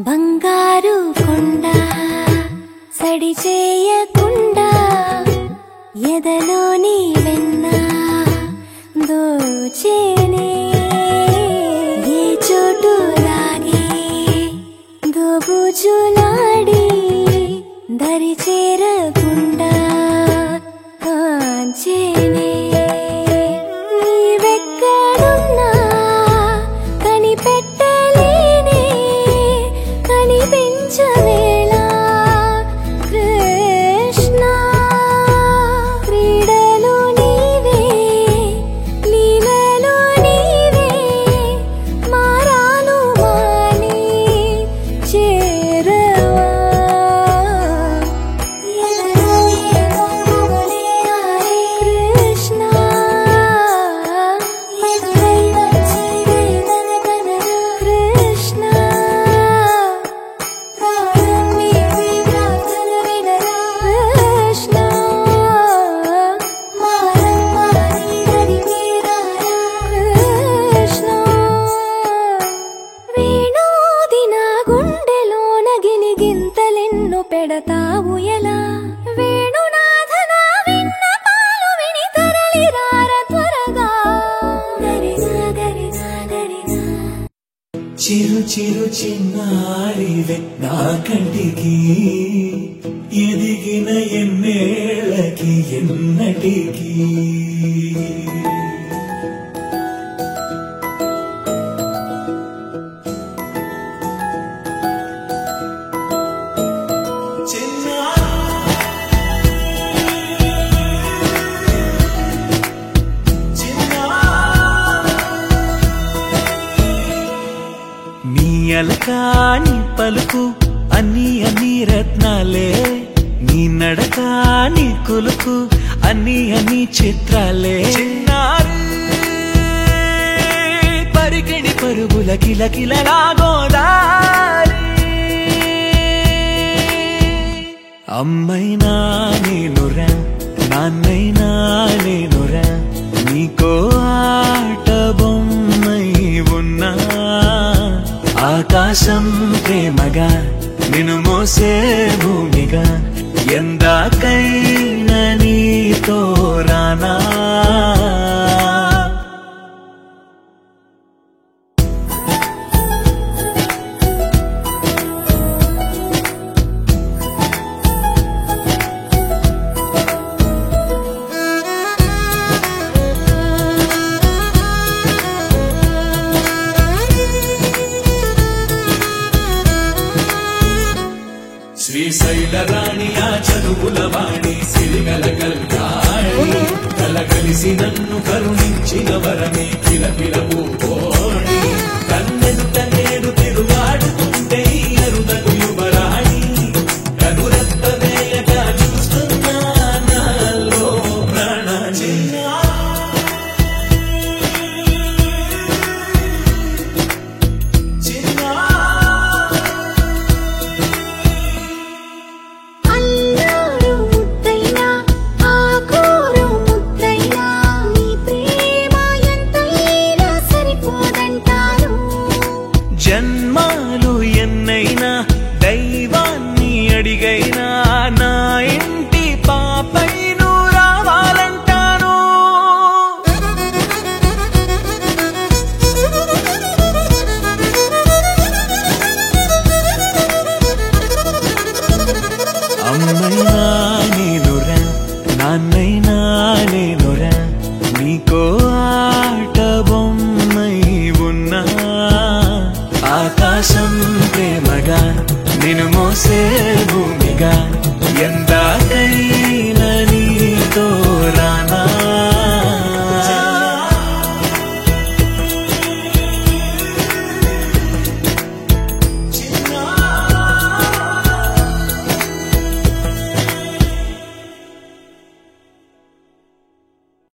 బంగారు కొండ సడి చేయకుండా ఎదలోని వెన్న దోచేనే ఏ చోటు లాగే దోబుజులాడి దరి చేరకుండా కాంచేనే నీవెక్కడున్నా కనిపెట్టలేనే కనిపించవేళ కృష్ణ క్రీడలు నీవే లీలలు నీవే మారాను మాని చేరవా కృష్ణ కృష్ణ పెడతావు ఎలా వేణునాథన విన్నపాలు విని తరలిరార త్వరగా గరిజా గరిజా గరిజా చిరు చిరు చిన్నారివే నా కంటికి ఎదిగిన ఎన్నేళ్ళకి ఎన్నటికి అలకాని పలుకు అన్ని అన్ని రత్నాలే నీ నడకాని కులుకు అన్ని అన్ని చిత్రాలే పరికిణి పరుగుల కిలకిలలాగోదారి అమ్మైనా నేనురా నాన్నైనా నేనురా నీకో ఆట బొమ్మై ఉన్నా ఆకాశం ప్రేమగా నిన్ను మోసే భూమిగా ఎందాకైనా నీతో రానా శ్రీశైల రాణి ఆ చదువుల వాణి సిరిగల కల్యాణి కలగలిసి నన్ను కరుణించిన వరమే కిలకిలవు కోణి కన్నెంత నేడు తిరుగాడుతుంటే అరుదకు యువరాణి కనురెత్త వేయగా చూస్తున్నా నాలో ప్రాణ జన్మాలు ఎన్నైనా దైవాన్ని అడిగైనా నా ఇంటి పాపై నువ్వు రావాలంటాను అమ్మైనా నేనురా నాన్నైనా నేనురా నీకో ఆట బొమ్మై ఉన్నా ఆకాశం ప్రేమగా నిన్ను మోసే భూమిగా